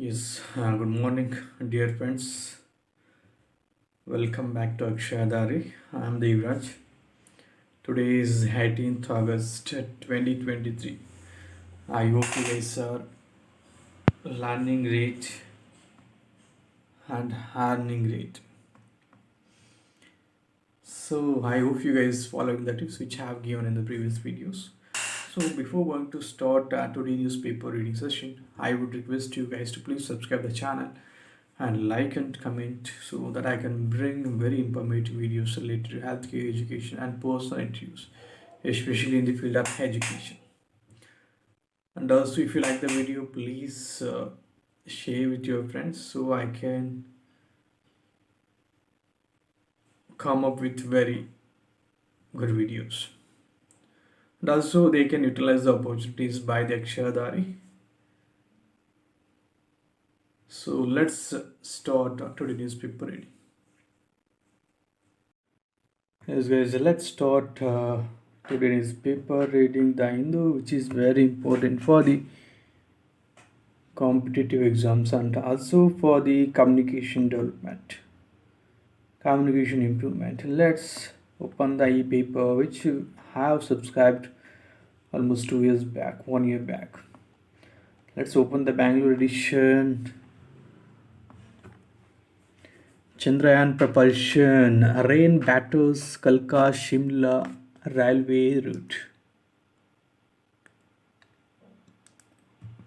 Good morning, dear friends. Welcome back to Akshayadari. I am Devraj. Today is 18th August 2023. I hope you guys are learning rate and earning rate. So I hope you guys following the tips which I have given in the previous videos. So before going to start today's newspaper reading session, I would request you guys to please subscribe the channel and like and comment so that I can bring very informative videos related to healthcare, education, and personal interviews, especially in the field of education. And also, if you like the video, please share with your friends so I can come up with very good videos. And also, they can utilize the opportunities by the Akshayadari. So let's start today's newspaper reading. Yes, guys, let's start today's paper reading the Hindu, which is very important for the competitive exams and also for the communication development, communication improvement. Let's open the e-paper, which you have subscribed almost 2 years back, 1 year back. Let's open the Bangalore edition. Chandrayaan propulsion, rain batters Kalka Shimla railway route.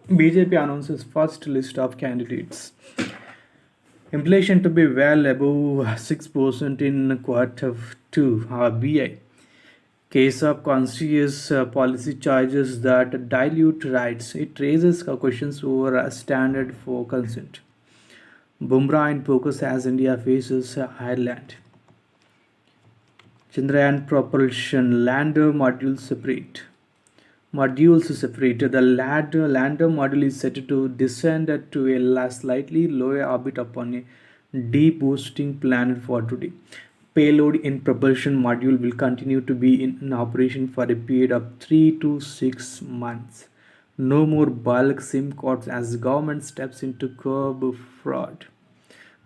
BJP announces first list of candidates. Inflation to be well above 6% in Q2. RBI. Case of conscious policy charges that dilute rights. It raises questions over a standard for consent. Bumrah in focus as India faces Ireland. Chandrayaan propulsion lander modules separate. The lander module is set to descend to a slightly lower orbit upon a deep-boosting planet for today. Payload in propulsion module will continue to be in operation for a period of 3 to 6 months. No more bulk SIM cards as government steps into curb fraud.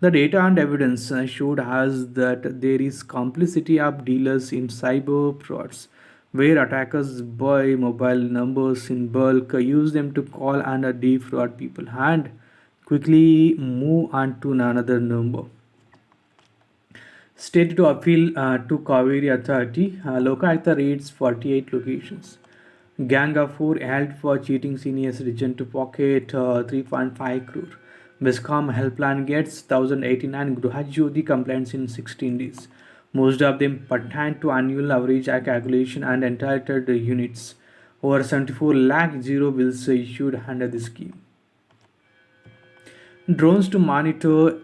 The data and evidence showed us that there is complicity of dealers in cyber frauds, where attackers buy mobile numbers in bulk, use them to call and defraud people, and quickly move on to another number. State to appeal to Kaveri Authority. Lokayukta raids 48 locations. Gang of 4 held for cheating senior citizen to pocket 3.5 crore. Bescom helpline gets 1089 Gruhajyoti complaints in 16 days. Most of them pertain to annual average calculation and entitled units. Over 74 lakh zero bills issued under the scheme. Drones to monitor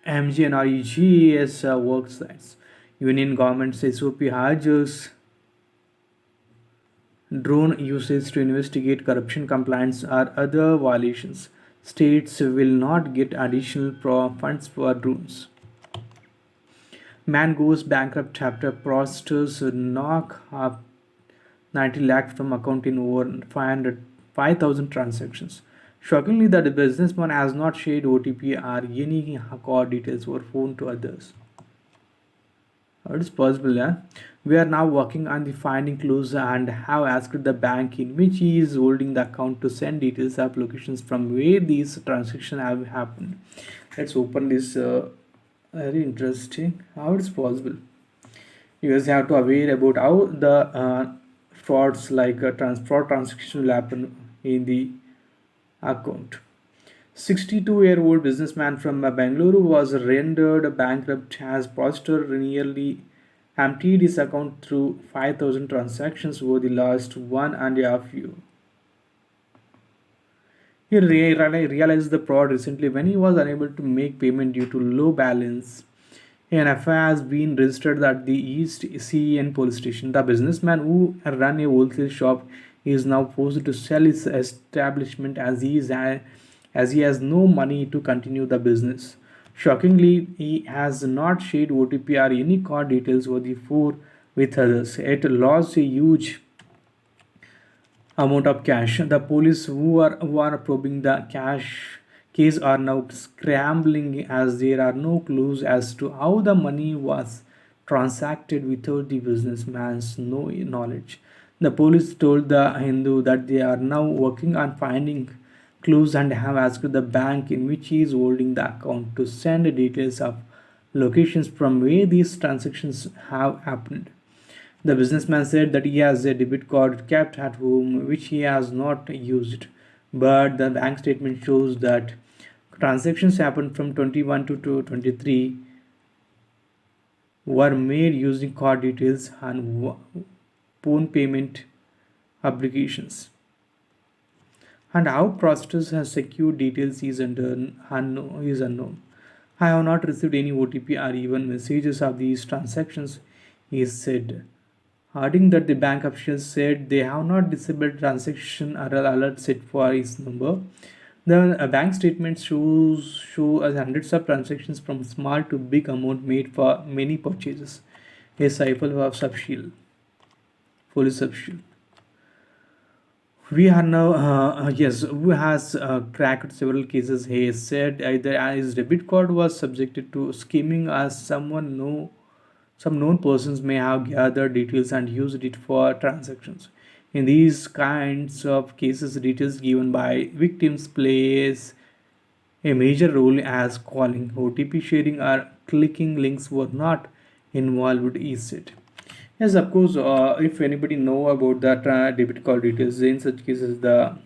MGNREGS work sites. Union government's SOP urges drone usage to investigate corruption, compliance, or other violations. States will not get additional funds for drones. Man goes bankrupt after fraudsters knock up 90 lakh from account in over 5,000 transactions. Shockingly, the businessman has not shared OTP or any card details over phone to others. How it is possible, yeah? We are now working on the finding clues and have asked the bank in which he is holding the account to send details of locations from where these transactions have happened. Let's open this. Very interesting. How it is possible? You guys have to aware about how the frauds like fraud transaction will happen in the account. 62-year-old businessman from Bangalore was rendered bankrupt as fraudster nearly emptied his account through 5,000 transactions over the last 1.5 years. He realized the fraud recently when he was unable to make payment due to low balance. An FIR has been registered at the East CEN police station. The businessman who ran a wholesale shop is now forced to sell his establishment as he has no money to continue the business. Shockingly, he has not shared OTP or any card details over the phone with others. It lost a huge amount of cash. The police who are probing the case are now scrambling as there are no clues as to how the money was transacted without the businessman's no knowledge. The police told the Hindu that they are now working on finding clues and have asked the bank in which he is holding the account to send details of locations from where these transactions have happened. The businessman said that he has a debit card kept at home which he has not used, but the bank statement shows that transactions happened from 21 to 23 were made using card details and phone payment applications. And how Prostus has secured details is unknown. I have not received any OTP or even messages of these transactions, he said, adding that the bank officials said they have not disabled transaction or alert set for his number. The bank statement show us hundreds of transactions from small to big amount made for many purchases. A cipher of subshell, police subshell. We are now, yes, who has cracked several cases. He said either his debit card was subjected to skimming as some known persons may have gathered details and used it for transactions. In these kinds of cases, details given by victims plays a major role as calling, OTP sharing, or clicking links were not involved, he said. Yes, of course. If anybody know about that debit card details, in such cases, the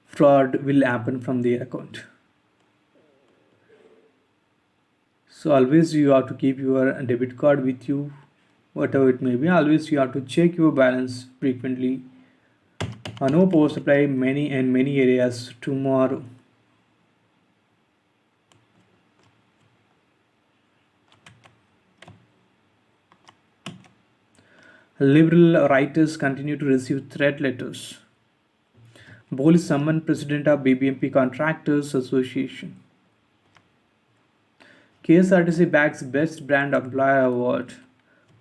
fraud will happen from their account. So always you have to keep your debit card with you, whatever it may be. Always you have to check your balance frequently. No power supply many in many areas tomorrow. Liberal writers continue to receive threat letters. Police summoned president of BBMP Contractors Association. KSRTC bags Best Brand Employer Award.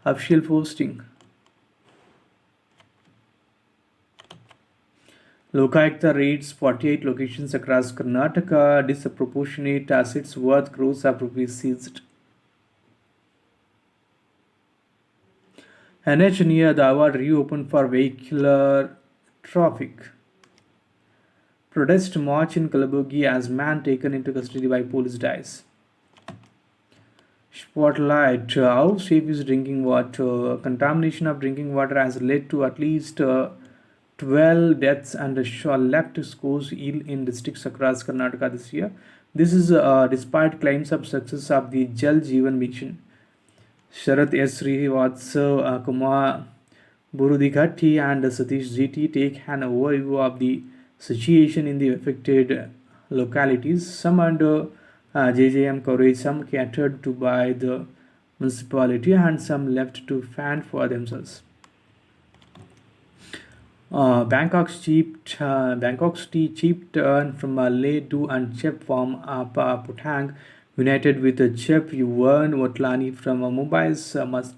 Official posting. Lokayukta raids 48 locations across Karnataka. Disproportionate assets worth crores of rupees seized. NH near Dawar reopened for vehicular traffic. Protest march in Kalaburgi as man taken into custody by police dies. Spotlight: how safe is drinking water? Contamination of drinking water has led to at least 12 deaths and left scores ill in districts across Karnataka this year. This is despite claims of success of the Jal Jeevan Mission. Sharath S. Srivatsa, Kumar Burudigatti, and Satish GT take an overview of the situation in the affected localities. Some under JJM coverage, some catered to by the municipality, and some left to fend for themselves. Bangkok's cheap turn from Leh to and chef from Putang, united with chef Yuvan Watlani from Mumbai's must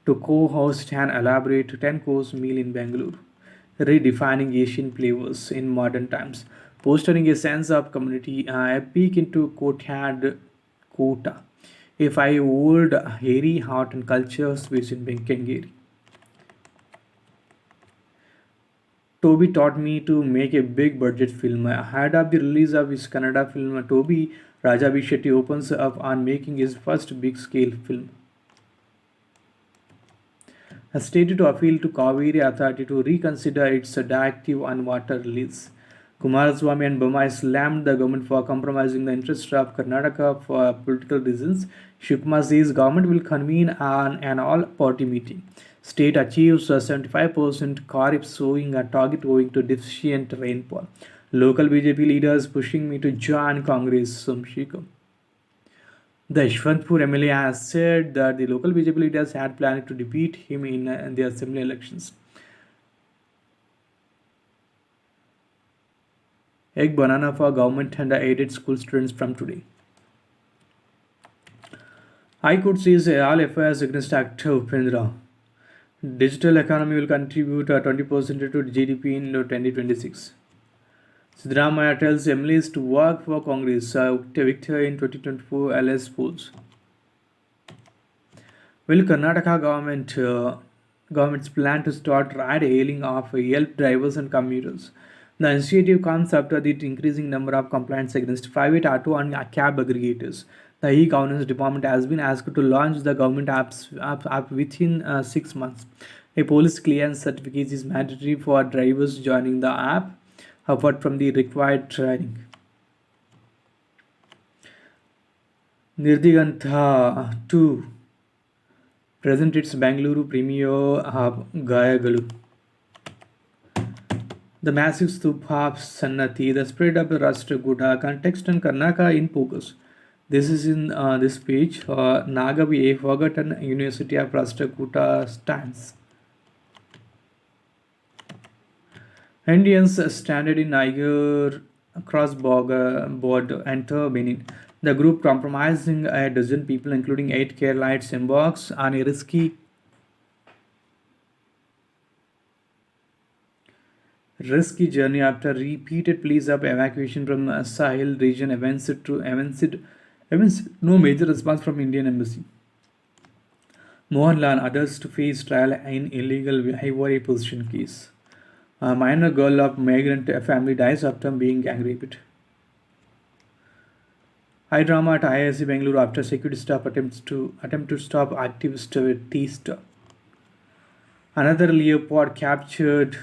to co-host an elaborate 10-course meal in Bangalore, redefining Asian flavors in modern times, fostering a sense of community, a peek into Kota, a five-old hairy art and culture space in Benkengeri. Toby taught me to make a big budget film. Ahead of the release of his Kannada film, Toby Rajabi Shetty opens up on making his first big scale film. Has stated to appeal to Kaveri Authority to reconsider its directive on water release. Kumaraswamy and Bommai slammed the government for compromising the interests of Karnataka for political reasons. Shivkumar says government will convene an all-party meeting. State achieves a 75% Kharif sowing a target owing to deficient rainfall. Local BJP leaders pushing me to join Congress, Somshikam. The Yashwantpur MLA has said that the local BJP leaders had planned to defeat him in the assembly elections. Egg banana for government and aided school students from today. High Court says all FIRs against actor Upendra Digital economy will contribute 20% to GDP in 2026. Siddaramaiah tells MLAs to work for Congress. Victor in 2024 LS polls. Will Karnataka government's plan to start ride hailing of Yelp drivers and commuters? The initiative comes after the increasing number of complaints against private auto and cab aggregators. The e-governance department has been asked to launch the government app within 6 months. A police clearance certificate is mandatory for drivers joining the app, apart from the required training. Nirdigantha 2 present its Bangalore premiere Gayagalu. The massive stupa of Sannati, the spread of the Rashtrakuta, context and Karnataka in focus. This is in this page. Nagavi, a forgotten University of Rashtrakuta stands. Indians stranded in Niger cross border enter Benin. The group, comprising a dozen people, including 8 Keralites, embarks on a risky journey after repeated pleas of evacuation from Sahel region evinced no major response from Indian embassy. Mohanlal and others to face trial in illegal Ivory possession case. A minor girl of migrant family dies after being gang raped. High drama at IISc Bangalore after security staff attempt to stop activist teased. Another leopard captured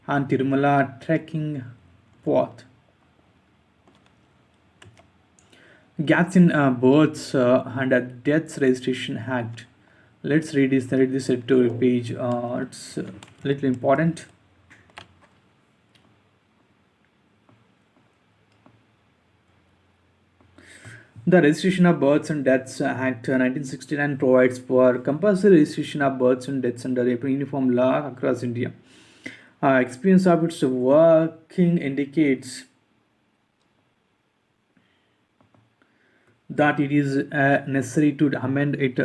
on Tirumala trekking path. Gaps in births and deaths registration act. Let's read this editorial page. It's a little important. The Registration of Births and Deaths Act 1969 provides for compulsory registration of births and deaths under a uniform law across India. Experience of its working indicates that it is necessary to amend it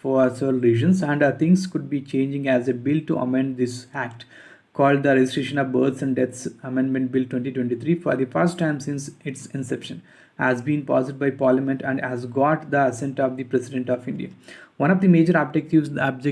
for several reasons, and things could be changing as a bill to amend this act called the Registration of Births and Deaths Amendment Bill 2023 for the first time since its inception has been passed by Parliament and has got the assent of the President of India. One of the major objectives that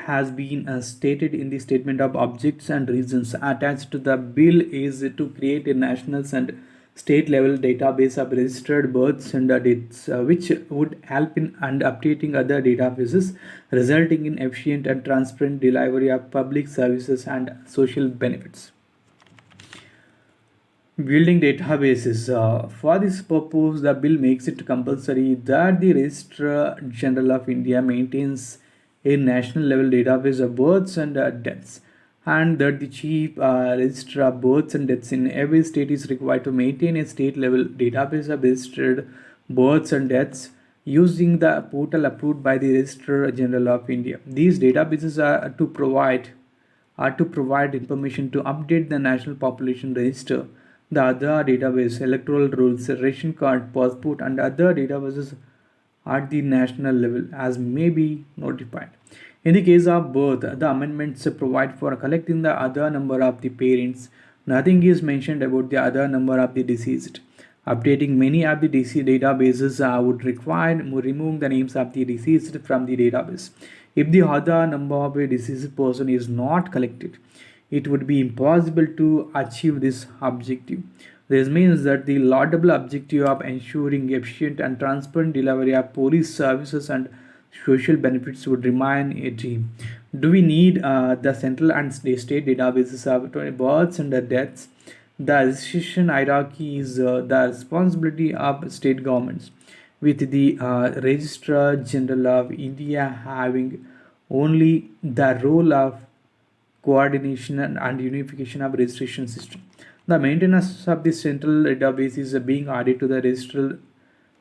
has been stated in the statement of objects and reasons attached to the bill is to create a national and state level database of registered births and deaths, which would help in and updating other databases, resulting in efficient and transparent delivery of public services and social benefits. Building databases. For this purpose, the bill makes it compulsory that the Registrar General of India maintains a national level database of births and deaths, and that the chief registrar of births and deaths in every state is required to maintain a state level database of registered births and deaths using the portal approved by the Registrar General of India. These databases are to provide information to update the National Population Register, the other database, electoral rolls, ration card, passport, and other databases at the national level as may be notified. In the case of birth, the amendments provide for collecting the other number of the parents. Nothing is mentioned about the other number of the deceased. Updating many of the deceased databases would require removing the names of the deceased from the database. If the other number of a deceased person is not collected, it would be impossible to achieve this objective. This means that the laudable objective of ensuring efficient and transparent delivery of police services and social benefits would remain a dream. Do we need the central and state databases of births and deaths? The registration hierarchy is the responsibility of state governments, with the Registrar General of India having only the role of coordination and unification of registration system. The maintenance of the central database is being added to the Registrar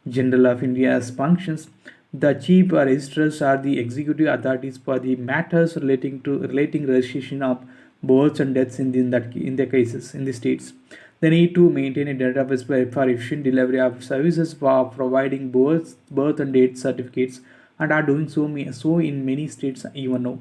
General of India's functions. The chief registrars are the executive authorities for the matters relating registration of births and deaths in the cases in the states. They need to maintain a database for efficient delivery of services for providing birth and date certificates, and are doing so in many states even now.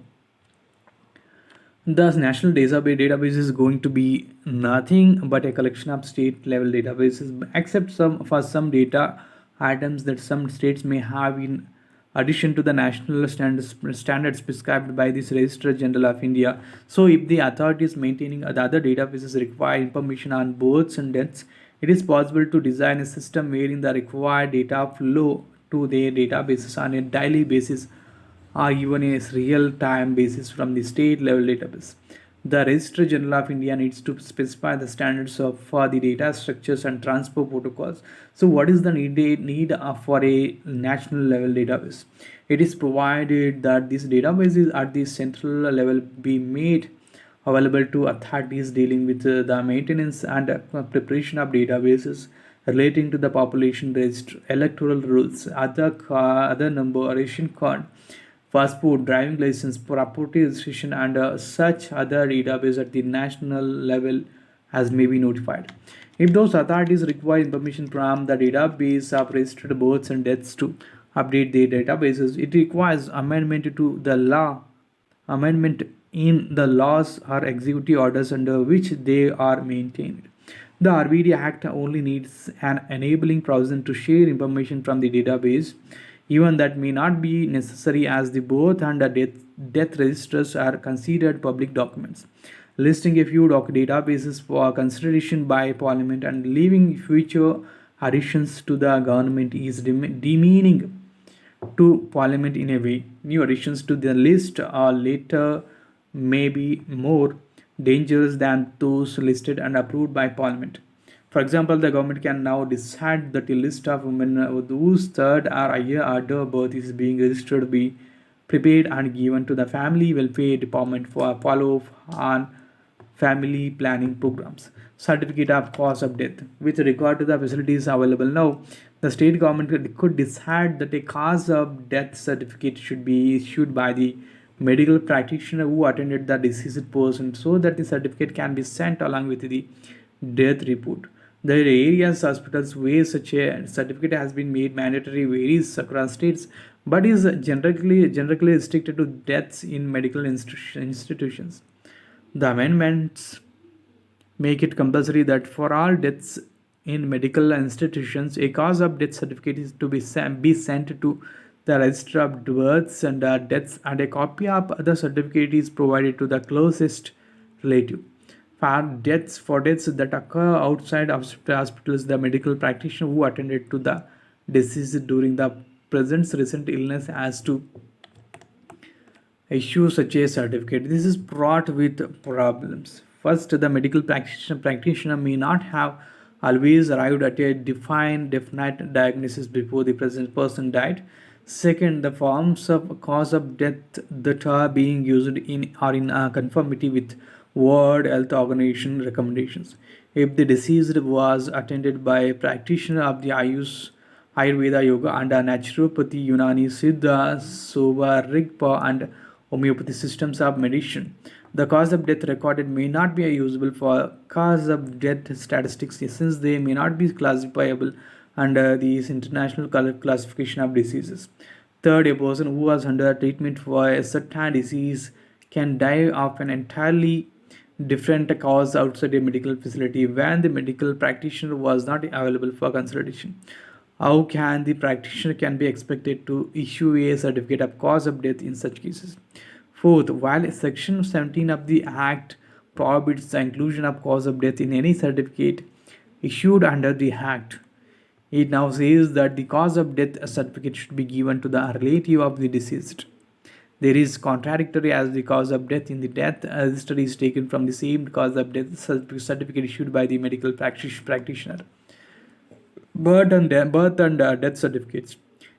The national database is going to be nothing but a collection of state level databases, except some data items that some states may have in addition to the national standards prescribed by this Registrar General of India. So, if the authorities maintaining the other databases require information on births and deaths, it is possible to design a system wherein the required data flow to their databases on a daily basis or even a real time basis from the state level database. The Registrar General of India needs to specify the standards for the data structures and transfer protocols. So, what is the need for a national level database? It is provided that these databases at the central level be made available to authorities dealing with the maintenance and preparation of databases relating to the population register, electoral rules, other number, ration card, passport, driving license, property registration, and such other database at the national level as may be notified. If those authorities require information from the database of registered births and deaths to update their databases, it requires amendment in the laws or executive orders under which they are maintained. The RBD Act only needs an enabling provision to share information from the database. Even that may not be necessary, as the birth and the death registers are considered public documents. Listing a few databases for consideration by Parliament and leaving future additions to the government is demeaning to Parliament in a way. New additions to the list are later may be more dangerous than those listed and approved by Parliament. For example, the government can now decide that a list of women whose third or higher order birth is being registered be prepared and given to the Family Welfare Department for follow-up on family planning programs. Certificate of cause of death. With regard to the facilities available now, the state government could decide that a cause of death certificate should be issued by the medical practitioner who attended the deceased person, so that the certificate can be sent along with the death report. The areas hospitals where such a certificate has been made mandatory varies across states, but is generally restricted to deaths in medical institutions. The amendments make it compulsory that for all deaths in medical institutions, a cause of death certificate is to be sent to the register of births and deaths, and a copy of the certificate is provided to the closest relative. For deaths that occur outside of hospitals, the medical practitioner who attended to the deceased during the present recent illness has to issue such a certificate. This is fraught with problems. First, the medical practitioner may not have always arrived at a definite diagnosis before the present person died. Second, the forms of cause of death that are being used are in conformity with World Health Organization recommendations. If the deceased was attended by a practitioner of the Ayurveda, Yoga, and Naturopathy, Unani, Siddha, Soba, Rigpa, and homeopathy systems of medicine, the cause of death recorded may not be usable for cause of death statistics, since they may not be classifiable under these international classification of diseases. Third, a person who was under treatment for a certain disease can die of an entirely different cause outside a medical facility when the medical practitioner was not available for consultation. How can the practitioner can be expected to issue a certificate of cause of death in such cases? Fourth, while Section 17 of the Act prohibits the inclusion of cause of death in any certificate issued under the Act, it now says that the cause of death certificate should be given to the relative of the deceased. There is contradictory, as the cause of death in the death register is taken from the same cause of death certificate issued by the medical practitioner. Birth and death certificates.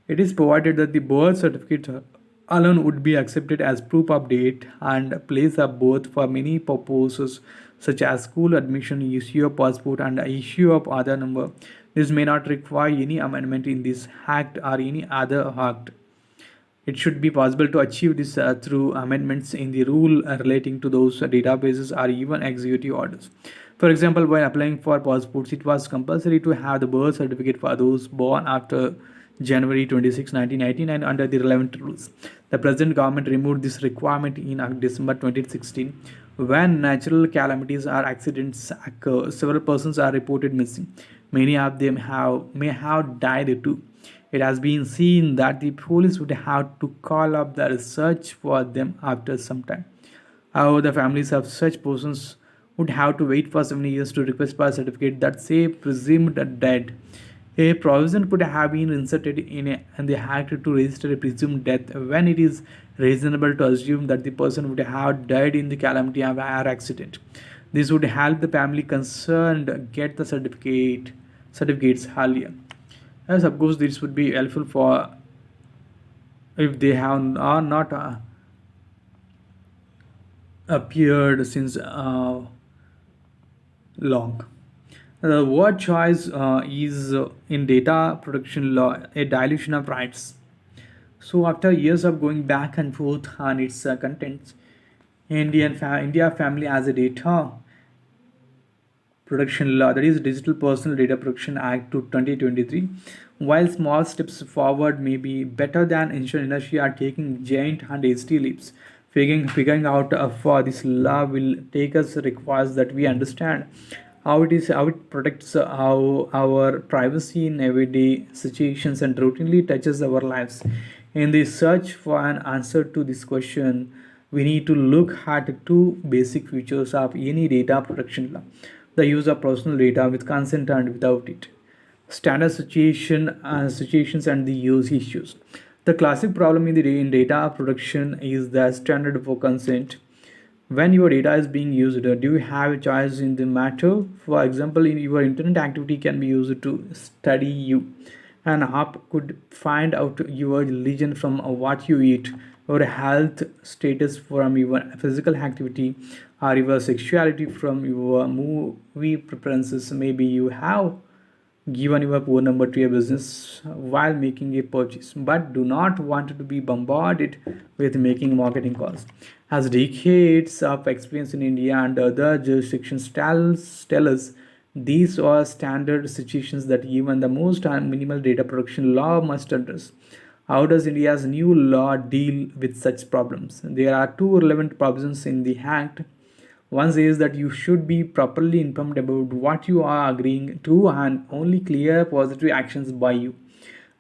It is provided that the birth certificate alone would be accepted as proof of date and place of birth for many purposes, such as school admission, issue of passport, and issue of Aadhaar number. This may not require any amendment in this Act or any other Act. It should be possible to achieve this through amendments in the rule relating to those databases or even executive orders. For example, when applying for passports, it was compulsory to have the birth certificate for those born after January 26, 1999 under the relevant rules. The present government removed this requirement in December 2016. When natural calamities or accidents occur, several persons are reported missing. Many of them may have died too. It has been seen that the police would have to call up the search for them after some time. However, the families of such persons would have to wait for 7 years to request birth certificate that say presumed dead. A provision could have been inserted in the act to register a presumed death when it is reasonable to assume that the person would have died in the calamity or accident. This would help the family concerned get the certificates earlier. As of course, this would be helpful for if they have are not appeared since long. The word choice is in data protection law a dilution of rights. So after years of going back and forth on its contents, India family as a data protection law, that is Digital Personal Data Protection Act to 2023. While small steps forward may be better than Indonesia are taking giant and hasty leaps, figuring out for this law will take us requires that we understand how it protects our privacy in everyday situations and routinely touches our lives. In the search for an answer to this question, we need to look at two basic features of any data protection law: the use of personal data with consent and without it, standard situations and the use issues. The classic problem in data protection is the standard for consent. When your data is being used, do you have a choice in the matter? For example, in your internet activity can be used to study you. An app could find out your religion from what you eat, your health status from your physical activity, or your sexuality from your movie preferences. Maybe you have given your phone number to a business while making a purchase, but do not want to be bombarded with making marketing calls. As decades of experience in India and other jurisdictions tell us, these are standard situations that even the most minimal data protection law must address. How does India's new law deal with such problems? There are two relevant provisions in the Act. One says that you should be properly informed about what you are agreeing to and only clear positive actions by you,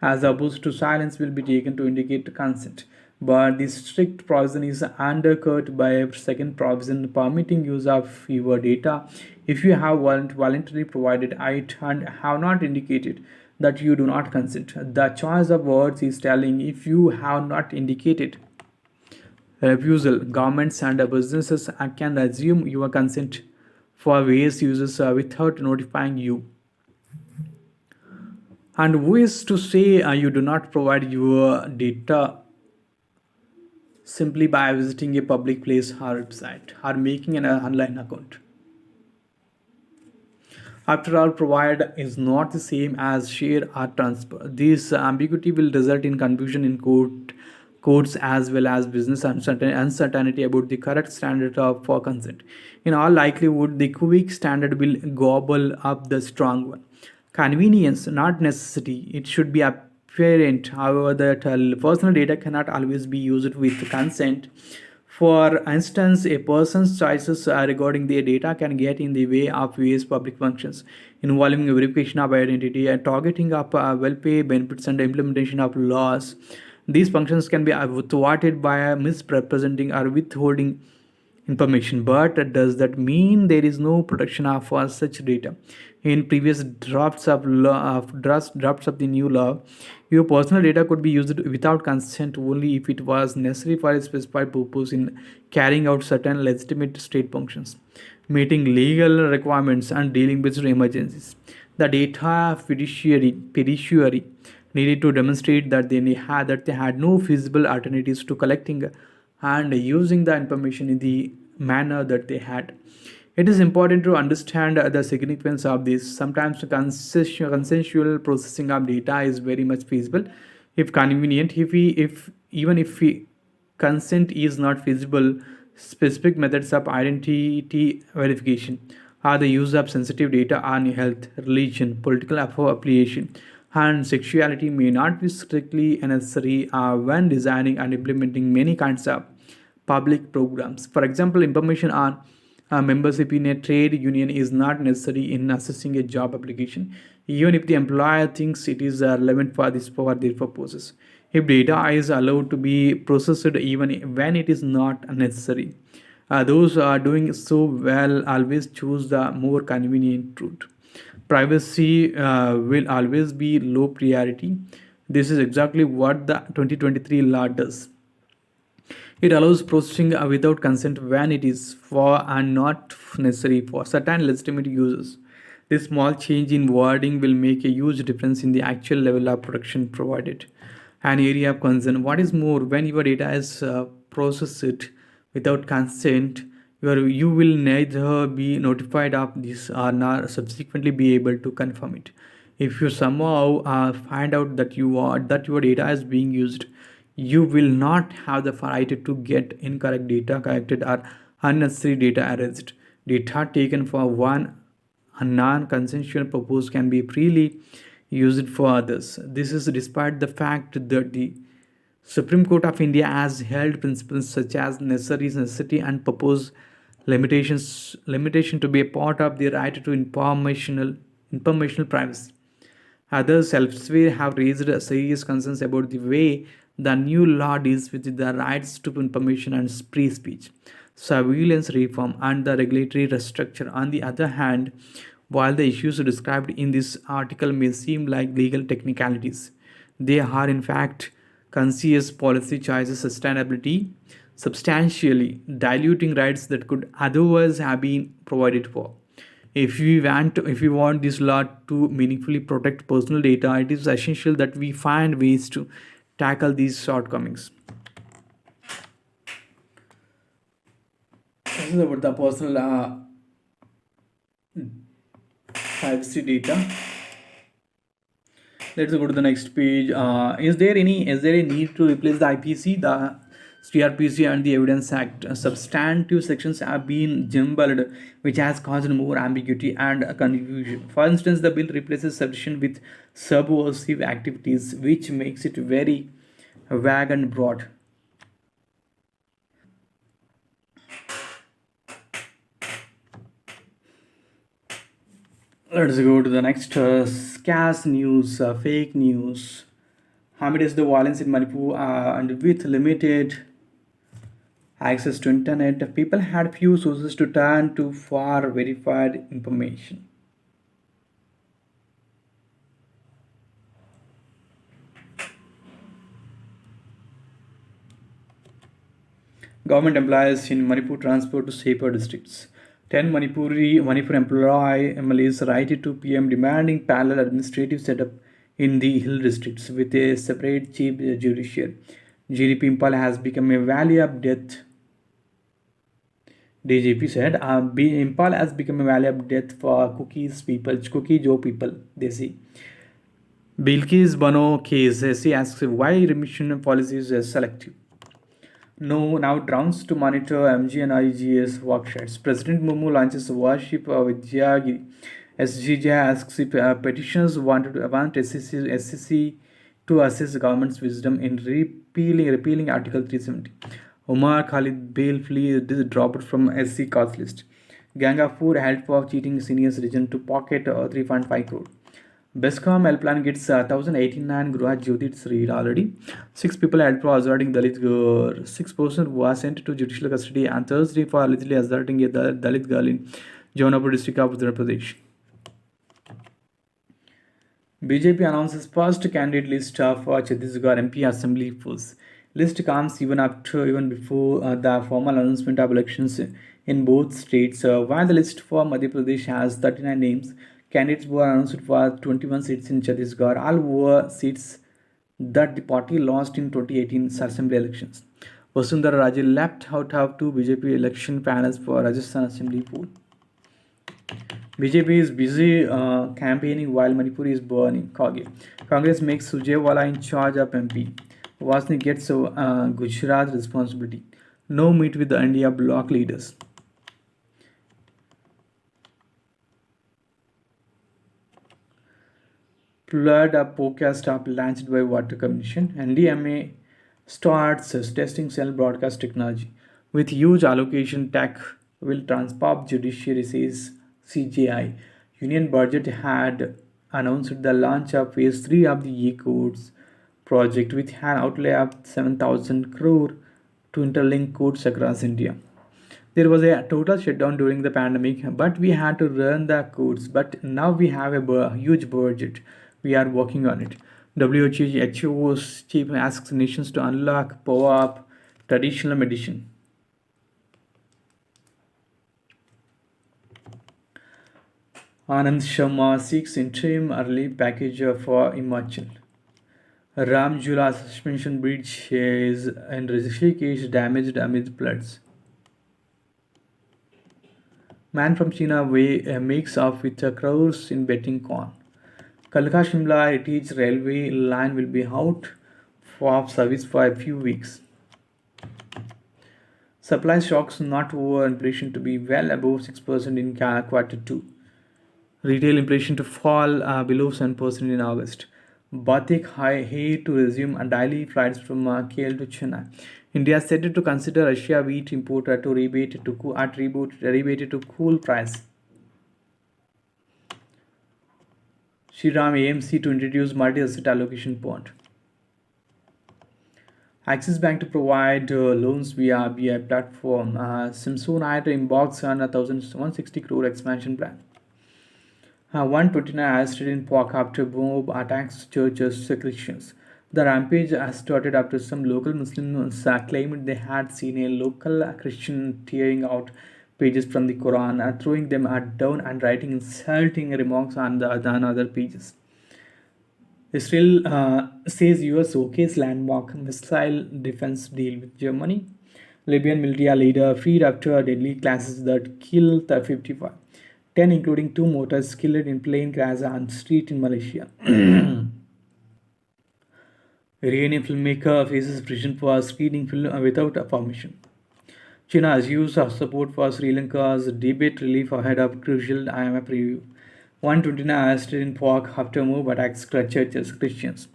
as opposed to silence will be taken to indicate consent. But this strict provision is undercut by a second provision permitting use of your data if you have voluntarily provided it and have not indicated that you do not consent. The choice of words is telling. If you have not indicated refusal, governments and businesses can assume your consent for various uses without notifying you. And who is to say you do not provide your data simply by visiting a public place or website or making an online account? After all, provide is not the same as share or transfer. This ambiguity will result in confusion in courts as well as business uncertainty about the correct standard for consent. In all likelihood, the weak standard will gobble up the strong one. Convenience, not necessity. It should be apparent, however, that personal data cannot always be used with consent. For instance, a person's choices regarding their data can get in the way of various public functions involving verification of identity and targeting of welfare benefits and implementation of laws. These functions can be thwarted by misrepresenting or withholding information. But does that mean there is no protection for such data? In previous drafts of the new law, your personal data could be used without consent only if it was necessary for a specified purpose in carrying out certain legitimate state functions, meeting legal requirements, and dealing with emergencies. The data fiduciary needed to demonstrate that they had no feasible alternatives to collecting and using the information in the manner that they had. It is important to understand the significance of this. Sometimes consensual processing of data is very much feasible if convenient. If consent is not feasible, specific methods of identity verification are the use of sensitive data on health, religion, political affiliation, and sexuality may not be strictly necessary when designing and implementing many kinds of public programs. For example, information on membership in a trade union is not necessary in assessing a job application, even if the employer thinks it is relevant for their purposes. If data is allowed to be processed even when it is not necessary, those who are doing so well always choose the more convenient route. Privacy will always be low priority. This is exactly what the 2023 law does. It allows processing without consent when it is for and not necessary for certain legitimate users. This small change in wording will make a huge difference in the actual level of protection provided. An area of concern. What is more, when your data is processed without consent, you will neither be notified of this or nor subsequently be able to confirm it. If you somehow find out that your data is being used, you will not have the right to get incorrect data collected or unnecessary data erased. Data taken for one non-consensual purpose can be freely used for others. This is despite the fact that the Supreme Court of India has held principles such as necessity and purpose limitation to be a part of the right to informational privacy. Others elsewhere have raised serious concerns about the way the new law deals with the rights to information and free speech, surveillance reform, and the regulatory restructure. On the other hand, while the issues described in this article may seem like legal technicalities, they are in fact conscious policy choices sustainability substantially diluting rights that could otherwise have been provided for. If we want this law to meaningfully protect personal data, it is essential that we find ways to tackle these shortcomings. This is about the personal privacy data. Let's go to the next page. Is there a need to replace the IPC, the CRPC, and the Evidence Act? Substantive sections have been jumbled, which has caused more ambiguity and confusion. For instance, the bill replaces sedition with subversive activities, which makes it very vague and broad. Let's go to the next scarce news, fake news. Hamid is the violence in Manipur and with limited access to internet, people had few sources to turn to for verified information. Government employees in Manipur transferred to safer districts. 10 Manipur employee MLAs write to PM demanding parallel administrative setup in the hill districts with a separate chief judiciary. GDP Impala has become a valley of death. DGP said, Impala has become a valley of death for Cookie Joe people, they say. Bilkis Bano case, she asks why remission policies are selective. No, now drowns to monitor MG and IGS workshops. President Mumu launches worship Vidyagiri. SGJ asks if petitioners want SCC to assess government's wisdom in repealing Article 370. Omar Khalid bail plea is dropped from SC cause list. Gangapur held for cheating senior citizen to pocket 3.5 crore. Bescom helpline gets 1089 Gruha Jyoti read already. 6 people held for assaulting Dalit girl. 6 persons was sent to judicial custody on Thursday for allegedly assaulting a Dalit girl in Jaunpur district of Uttar Pradesh. BJP announces first candidate list for Chhattisgarh MP Assembly force. List comes even before the formal announcement of elections in both states. While the list for Madhya Pradesh has 39 names, candidates were announced for 21 seats in Chhattisgarh. All were seats that the party lost in 2018 assembly elections. Vasundhara Raje left out of 2 BJP election panels for Rajasthan Assembly poll. BJP is busy campaigning while Manipur is burning. Congress makes Surjewala in charge of MP. Vasni gets Gujarat responsibility. No meet with the India bloc leaders. Flood a podcast app launched by Water Commission. NDMA starts testing cell broadcast technology. With huge allocation, tech will transform judiciary, says CJI. Union budget had announced the launch of phase 3 of the e-courts project with an outlay of 7,000 crore to interlink courts across India. There was a total shutdown during the pandemic, but we had to run the courts. But now we have a huge budget. We are working on it. WHO's chief asks nations to unlock power of traditional medicine. Anand Sharma seeks interim early package for Himachal. Ramjula suspension bridge is in Rishikesh damaged amid floods. Man from China makes off with crores in betting corn. Kalka Shimla Heritage Railway line will be out of service for a few weeks. Supply shocks not over inflation to be well above 6% in quarter 2. Retail inflation to fall below 7% in August. Batik High Hay to resume daily flights from KL to Chennai. India is said to consider Russia wheat import to rebate to rebate to cool price. Shriram AMC to introduce multi-asset allocation bond. Axis Bank to provide loans via BI platform. Samsonite embarks on a 1,160 crore expansion plan. 129 arrested in Pak after bomb attacks churches Christians. The rampage has started after some local Muslims claimed they had seen a local Christian tearing out pages from the Quran, throwing them down and writing insulting remarks on other pages. Israel says US OK's landmark missile defense deal with Germany. Libyan military leader freed after deadly clashes that killed 55. 10 including 2 mortars killed in plane crash on street in Malaysia. Iranian filmmaker faces prison for screening film without a permission. China has used support for Sri Lanka's debate relief ahead of crucial IMF review. 129 arrested in Pak after mob attacks churches Christians.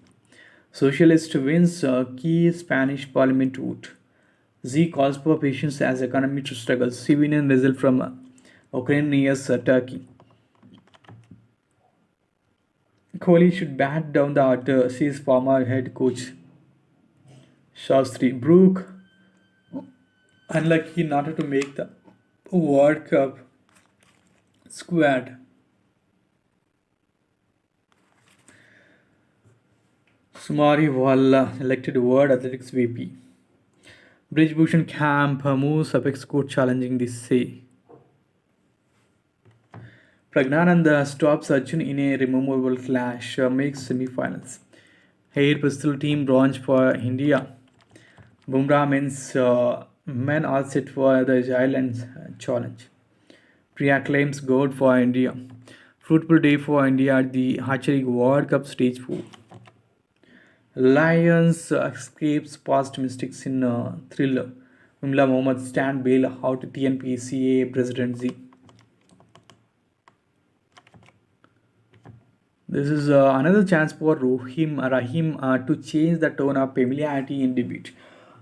Socialist wins key Spanish parliament vote. Z calls for patience as economy to struggle. Civilian result from Ukraine nears Turkey. Kohli should bat down the order, says former head coach Shastri. Brook unlucky not to make the World Cup squad. Sumari Walla elected World Athletics VP. Bridgebushan Camp moves Apex Court challenging the say. Pragnananda stops Arjun in a removable clash, makes semi-finals. Air pistol team bronze for India. Bumrah men all set for the Agile challenge. Priya claims gold for India. Fruitful day for India at the Archery World Cup Stage 4. Lions escapes past mistakes in thriller. Mimla Mohammad stand bail out TNPCA President Z. This is another chance for Rahim to change the tone of familiarity in debate.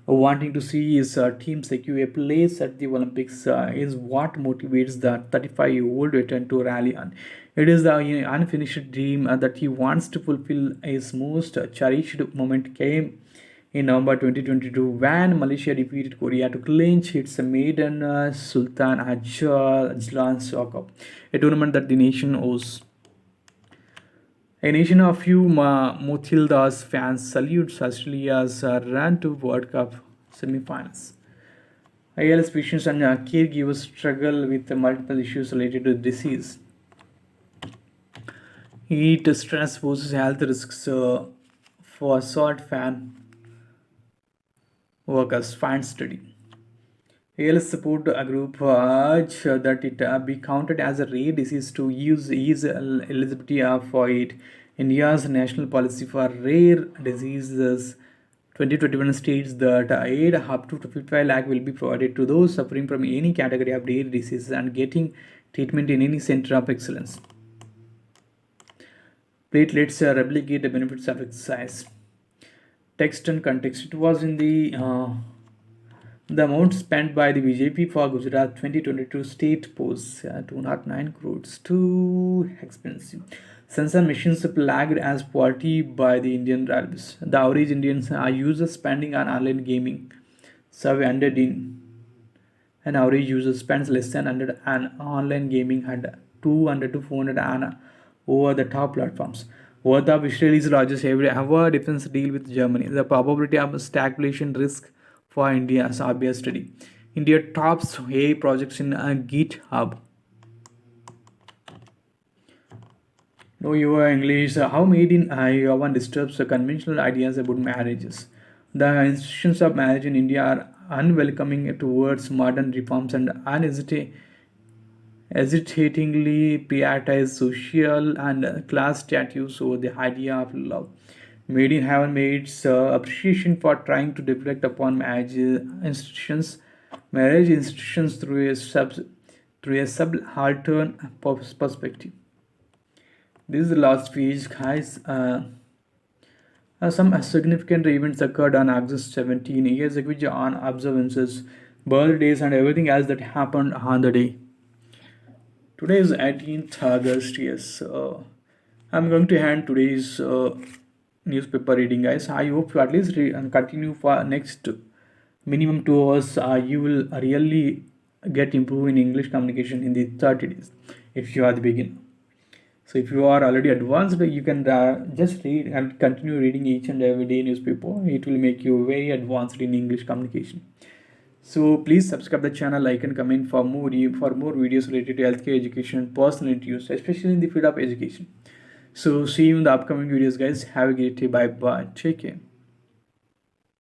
Wanting to see his team secure a place at the Olympics is what motivates the 35-year-old veteran to rally on. It is the unfinished dream that he wants to fulfill. His most cherished moment came in November 2022 when Malaysia defeated Korea to clinch its maiden Sultan Ajlan Cup, a tournament that the nation owes. A nation of few Mothildas fans salutes Australia's run to World Cup semi-finals. ALS patients and caregivers struggle with multiple issues related to disease. Heat stress poses health risks for salt fan workers. Fan study. ALS support group urge that it be counted as a rare disease to ease eligibility for it. India's national policy for rare diseases 2021 states that aid up to 55 lakh will be provided to those suffering from any category of rare diseases and getting treatment in any center of excellence. Platelets replicate the benefits of exercise. Text and context. It was in the amount spent by the BJP for Gujarat 2022 state posts, 209 crores, too expensive. Sensor machines flagged as faulty by the Indian Railways. The average Indians are users spending on online gaming. Survey ended in an average user spends less than 100 on online gaming and 200 to 400 on over the top platforms. Worth of Israel's largest ever defense deal with Germany. The probability of stagflation risk for India, Sabia study. India tops AI projects in GitHub. Know your English. How made in Iowa disturbs the conventional ideas about marriages. The institutions of marriage in India are unwelcoming towards modern reforms and hesitatingly prioritize social and class status over the idea of love. Made in Heaven made its appreciation for trying to reflect upon marriage institutions through a subaltern perspective. This is the last page, guys. Some significant events occurred on August 17 years ago on observances, birthdays, and everything else that happened on the day. Today is 18th August. Yes, I'm going to hand today's newspaper reading, guys. I hope you at least read and continue for next minimum 2 hours. You will really get improved in English communication in the 30 days if you are the beginner. So if you are already advanced, you can just read and continue reading each and every day newspaper. It will make you very advanced in English communication. So please subscribe the channel, like and comment for more videos related to healthcare, education, personal interviews, especially in the field of education. So see you in the upcoming videos, guys. Have a great day. Bye bye. Take care.